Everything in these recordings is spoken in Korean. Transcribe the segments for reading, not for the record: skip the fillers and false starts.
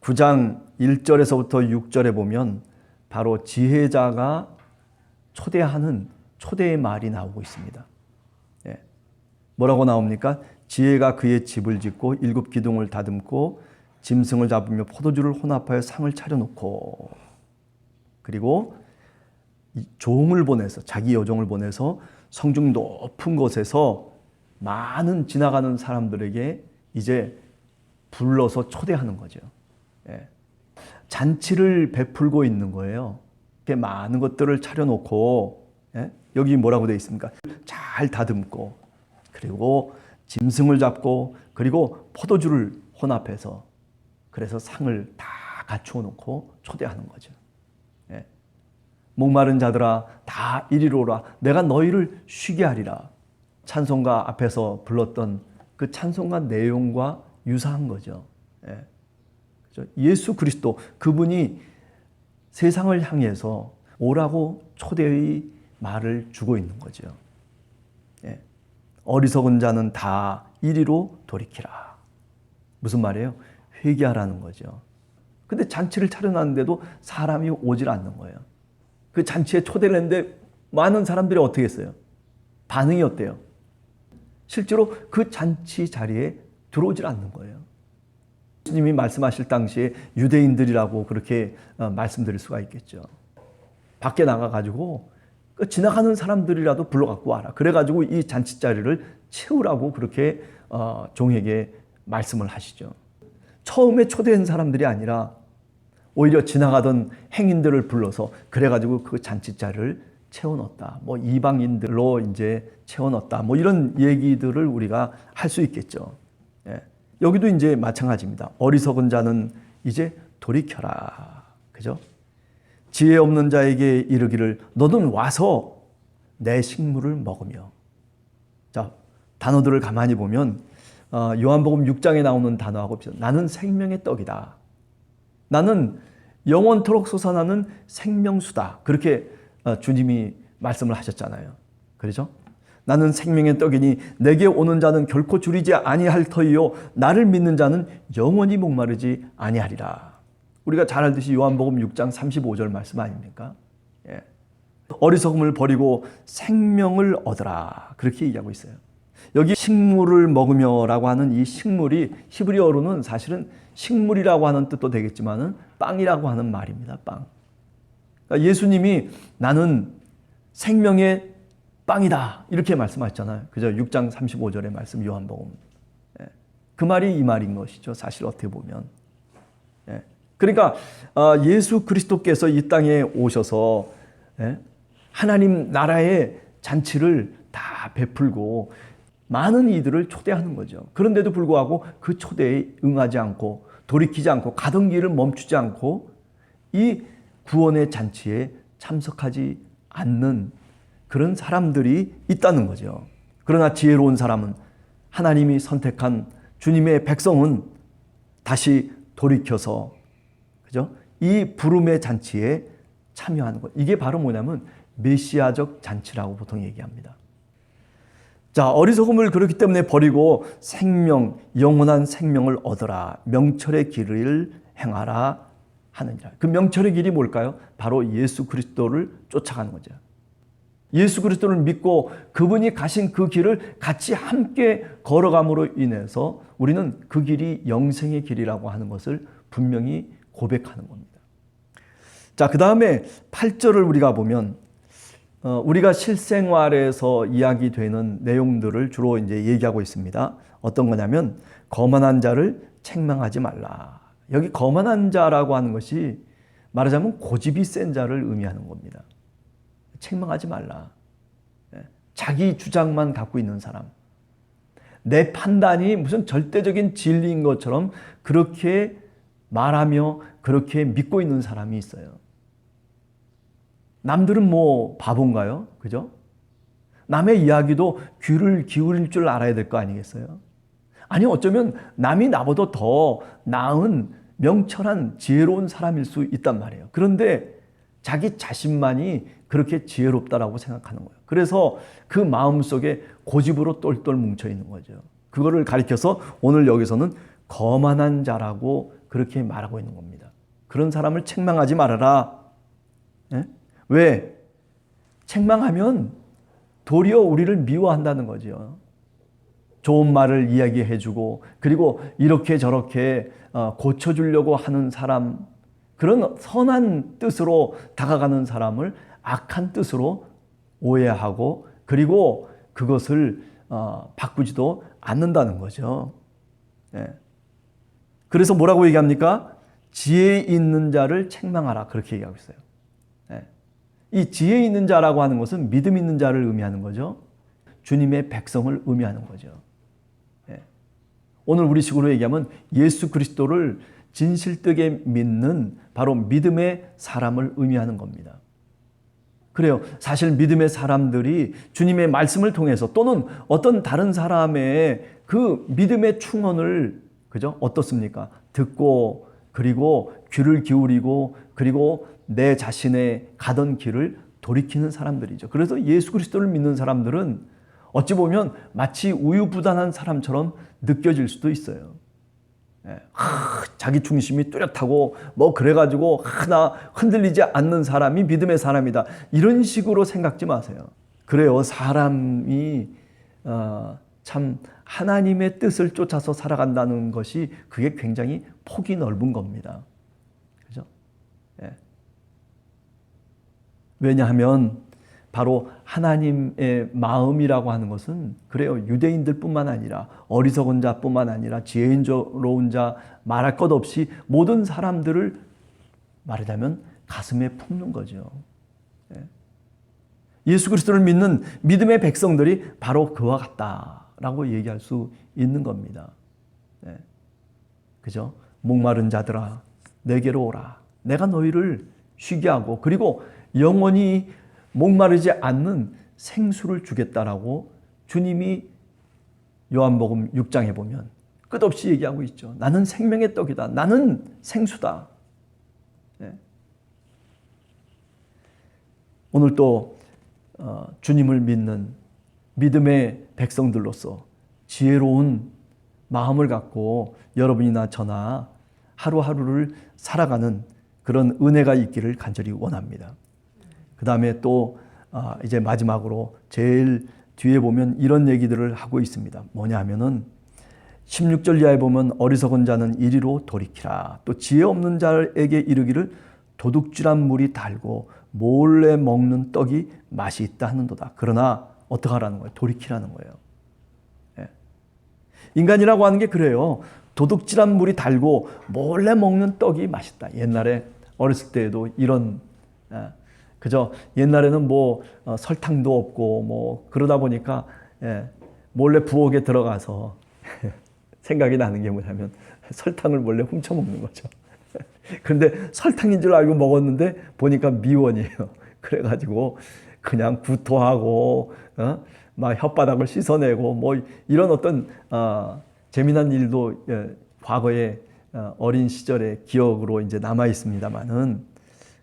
9장 1절에서부터 6절에 보면 바로 지혜자가 초대하는 초대의 말이 나오고 있습니다. 예. 뭐라고 나옵니까? 지혜가 그의 집을 짓고 7 기둥을 다듬고 짐승을 잡으며 포도주를 혼합하여 상을 차려놓고, 그리고 종을 보내서, 자기 여종을 보내서 성중 높은 곳에서 많은 지나가는 사람들에게 이제 불러서 초대하는 거죠. 예. 잔치를 베풀고 있는 거예요. 이렇게 많은 것들을 차려놓고, 예? 여기 뭐라고 되어 있습니까? 잘 다듬고, 그리고 짐승을 잡고, 그리고 포도주를 혼합해서, 그래서 상을 다 갖추어 놓고 초대하는 거죠. 예. 목마른 자들아 다 이리로 오라, 내가 너희를 쉬게 하리라. 찬송가 앞에서 불렀던 그 찬송가 내용과 유사한 거죠. 예. 예수 그리스도, 그분이 세상을 향해서 오라고 초대의 말을 주고 있는 거죠. 예. 어리석은 자는 다 이리로 돌이키라. 무슨 말이에요? 회개하라는 거죠. 근데 잔치를 차려놨는데도 사람이 오질 않는 거예요. 그 잔치에 초대를 했는데 많은 사람들이 어떻게 했어요? 반응이 어때요? 실제로 그 잔치 자리에 들어오질 않는 거예요. 예수님이 말씀하실 당시에 유대인들이라고 그렇게 말씀드릴 수가 있겠죠. 밖에 나가가지고 지나가는 사람들이라도 불러갖고 와라. 그래가지고 이 잔치 자리를 채우라고 그렇게 종에게 말씀을 하시죠. 처음에 초대한 사람들이 아니라 오히려 지나가던 행인들을 불러서 그래가지고 그 잔치 자리를 채워넣었다. 뭐 이방인들로 이제 채워넣었다. 뭐 이런 얘기들을 우리가 할 수 있겠죠. 예. 여기도 이제 마찬가지입니다. 어리석은 자는 이제 돌이켜라. 그죠? 지혜 없는 자에게 이르기를 너는 와서 내 식물을 먹으며. 자, 단어들을 가만히 보면 요한복음 6장에 나오는 단어하고 비슷해요. 나는 생명의 떡이다. 나는 영원토록 솟아나는 생명수다. 그렇게 주님이 말씀을 하셨잖아요. 그렇죠? 나는 생명의 떡이니 내게 오는 자는 결코 줄이지 아니할 터이요 나를 믿는 자는 영원히 목마르지 아니하리라. 우리가 잘 알듯이 요한복음 6장 35절 말씀 아닙니까? 예. 어리석음을 버리고 생명을 얻으라. 그렇게 얘기하고 있어요. 여기 식물을 먹으며라고 하는 이 식물이 히브리어로는 사실은 식물이라고 하는 뜻도 되겠지만은 빵이라고 하는 말입니다. 빵. 그러니까 예수님이 나는 생명의 빵이다. 이렇게 말씀하셨잖아요. 그죠? 6장 35절의 말씀 요한복음. 예. 그 말이 이 말인 것이죠. 사실 어떻게 보면. 예. 그러니까 예수 그리스도께서 이 땅에 오셔서 하나님 나라의 잔치를 다 베풀고 많은 이들을 초대하는 거죠. 그런데도 불구하고 그 초대에 응하지 않고 돌이키지 않고 가던 길을 멈추지 않고 이 구원의 잔치에 참석하지 않는 그런 사람들이 있다는 거죠. 그러나 지혜로운 사람은, 하나님이 선택한 주님의 백성은 다시 돌이켜서, 그죠? 이 부름의 잔치에 참여하는 것. 이게 바로 뭐냐면 메시아적 잔치라고 보통 얘기합니다. 자, 어리석음을 그렇기 때문에 버리고 생명, 영원한 생명을 얻어라. 명철의 길을 행하라 하느니라. 그 명철의 길이 뭘까요? 바로 예수 그리스도를 쫓아가는 거죠. 예수 그리스도를 믿고 그분이 가신 그 길을 같이 함께 걸어감으로 인해서 우리는 그 길이 영생의 길이라고 하는 것을 분명히 고백하는 겁니다. 자, 그 다음에 8절을 우리가 보면 우리가 실생활에서 이야기되는 내용들을 주로 이제 얘기하고 있습니다. 어떤 거냐면 거만한 자를 책망하지 말라. 여기 거만한 자라고 하는 것이 말하자면 고집이 센 자를 의미하는 겁니다. 책망하지 말라. 자기 주장만 갖고 있는 사람. 내 판단이 무슨 절대적인 진리인 것처럼 그렇게 말하며 그렇게 믿고 있는 사람이 있어요. 남들은 뭐 바본가요? 그죠? 남의 이야기도 귀를 기울일 줄 알아야 될 거 아니겠어요? 아니, 어쩌면 남이 나보다 더 나은 명철한 지혜로운 사람일 수 있단 말이에요. 그런데 자기 자신만이 그렇게 지혜롭다라고 생각하는 거예요. 그래서 그 마음속에 고집으로 똘똘 뭉쳐 있는 거죠. 그거를 가리켜서 오늘 여기서는 거만한 자라고 그렇게 말하고 있는 겁니다. 그런 사람을 책망하지 말아라. 예? 왜? 책망하면 도리어 우리를 미워한다는 거죠. 좋은 말을 이야기해주고 그리고 이렇게 저렇게 고쳐주려고 하는 사람, 그런 선한 뜻으로 다가가는 사람을 악한 뜻으로 오해하고 그리고 그것을 바꾸지도 않는다는 거죠. 예. 그래서 뭐라고 얘기합니까? 지혜 있는 자를 책망하라, 그렇게 얘기하고 있어요. 예. 이 지혜 있는 자라고 하는 것은 믿음 있는 자를 의미하는 거죠. 주님의 백성을 의미하는 거죠. 예. 오늘 우리 식으로 얘기하면 예수 그리스도를 진실되게 믿는 바로 믿음의 사람을 의미하는 겁니다. 그래요. 사실 믿음의 사람들이 주님의 말씀을 통해서 또는 어떤 다른 사람의 그 믿음의 충언을, 그죠? 어떻습니까? 듣고 그리고 귀를 기울이고 그리고 내 자신의 가던 길을 돌이키는 사람들이죠. 그래서 예수 그리스도를 믿는 사람들은 어찌 보면 마치 우유부단한 사람처럼 느껴질 수도 있어요. 자기 중심이 뚜렷하고 뭐 그래가지고 하나 흔들리지 않는 사람이 믿음의 사람이다, 이런 식으로 생각지 마세요. 그래요. 사람이 참 하나님의 뜻을 쫓아서 살아간다는 것이 그게 굉장히 폭이 넓은 겁니다. 그죠? 예. 왜냐하면 바로 하나님의 마음이라고 하는 것은 그래요. 유대인들 뿐만 아니라 어리석은 자뿐만 아니라 지혜로운 자, 말할 것 없이 모든 사람들을 말하자면 가슴에 품는 거죠. 예수 그리스도를 믿는 믿음의 백성들이 바로 그와 같다라고 얘기할 수 있는 겁니다. 그죠? 목마른 자들아 내게로 오라. 내가 너희를 쉬게 하고 그리고 영원히 목마르지 않는 생수를 주겠다라고 주님이 요한복음 6장에 보면 끝없이 얘기하고 있죠. 나는 생명의 떡이다. 나는 생수다. 오늘 또 주님을 믿는 믿음의 백성들로서 지혜로운 마음을 갖고 여러분이나 저나 하루하루를 살아가는 그런 은혜가 있기를 간절히 원합니다. 그 다음에 또 이제 마지막으로 제일 뒤에 보면 이런 얘기들을 하고 있습니다. 뭐냐 하면은 16절 이하에 보면 어리석은 자는 이리로 돌이키라. 또 지혜 없는 자에게 이르기를 도둑질한 물이 달고 몰래 먹는 떡이 맛이 있다 하는도다. 그러나 어떻게 하라는 거예요? 돌이키라는 거예요. 예. 인간이라고 하는 게 그래요. 도둑질한 물이 달고 몰래 먹는 떡이 맛있다. 옛날에 어렸을 때에도 이런 그죠? 옛날에는 뭐 설탕도 없고 뭐 그러다 보니까 몰래 부엌에 들어가서 생각이 나는 게 뭐냐면 설탕을 몰래 훔쳐 먹는 거죠. 그런데 설탕인 줄 알고 먹었는데 보니까 미원이에요. 그래가지고 그냥 구토하고 막 혓바닥을 씻어내고 뭐 이런 어떤 재미난 일도 과거에 어린 시절의 기억으로 이제 남아 있습니다만은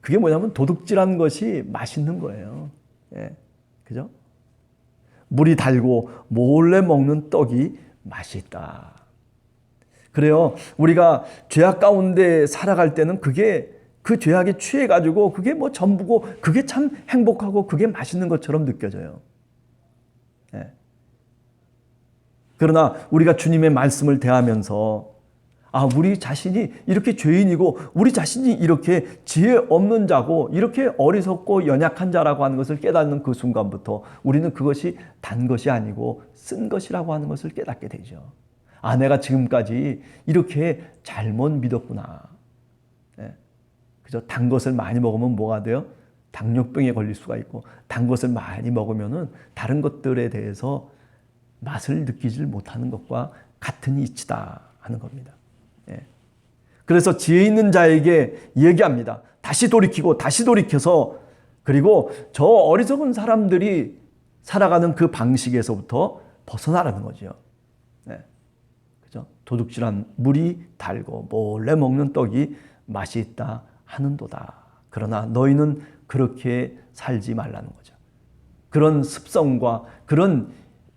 그게 뭐냐면 도둑질한 것이 맛있는 거예요. 예. 그죠? 물이 달고 몰래 먹는 떡이 맛이 있다. 그래요. 우리가 죄악 가운데 살아갈 때는 그게 그 죄악에 취해가지고 그게 뭐 전부고 그게 참 행복하고 그게 맛있는 것처럼 느껴져요. 예. 그러나 우리가 주님의 말씀을 대하면서 우리 자신이 이렇게 죄인이고 우리 자신이 이렇게 지혜 없는 자고 이렇게 어리석고 연약한 자라고 하는 것을 깨닫는 그 순간부터 우리는 그것이 단 것이 아니고 쓴 것이라고 하는 것을 깨닫게 되죠. 내가 지금까지 이렇게 잘못 믿었구나. 그죠? 단 것을 많이 먹으면 뭐가 돼요? 당뇨병에 걸릴 수가 있고 단 것을 많이 먹으면은 다른 것들에 대해서 맛을 느끼질 못하는 것과 같은 이치다 하는 겁니다. 그래서 지혜 있는 자에게 얘기합니다. 다시 돌이키고 다시 돌이켜서 그리고 저 어리석은 사람들이 살아가는 그 방식에서부터 벗어나라는 거죠. 그죠? 도둑질한 물이 달고 몰래 먹는 떡이 맛이 있다 하는도다. 그러나 너희는 그렇게 살지 말라는 거죠. 그런 습성과 그런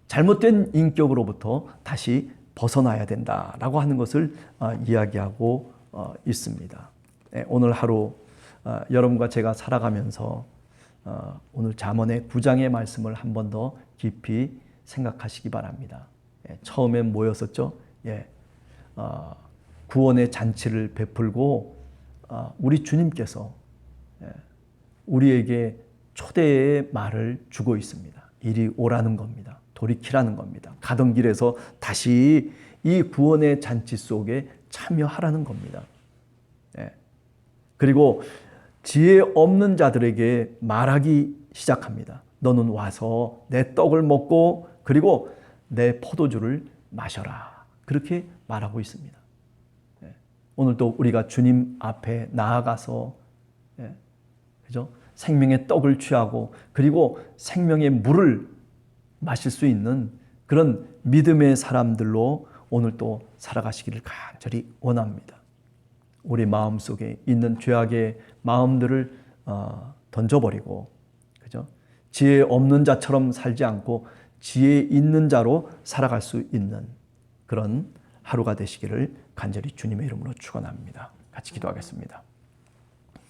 잘못된 인격으로부터 다시 벗어나야 된다라고 하는 것을 이야기하고 있습니다. 오늘 하루 여러분과 제가 살아가면서 오늘 잠언의 9장의 말씀을 한 번 더 깊이 생각하시기 바랍니다. 처음엔 뭐였었죠? 구원의 잔치를 베풀고 우리 주님께서 우리에게 초대의 말을 주고 있습니다. 이리 오라는 겁니다. 돌이키라는 겁니다. 가던 길에서 다시 이 구원의 잔치 속에 참여하라는 겁니다. 그리고 지혜 없는 자들에게 말하기 시작합니다. 너는 와서 내 떡을 먹고 그리고 내 포도주를 마셔라. 그렇게 말하고 있습니다. 오늘도 우리가 주님 앞에 나아가서 그죠? 생명의 떡을 취하고 그리고 생명의 물을 마실 수 있는 그런 믿음의 사람들로 오늘 또 살아가시기를 간절히 원합니다. 우리 마음속에 있는 죄악의 마음들을 던져버리고 그죠? 지혜 없는 자처럼 살지 않고 지혜 있는 자로 살아갈 수 있는 그런 하루가 되시기를 간절히 주님의 이름으로 축원합니다. 같이 기도하겠습니다.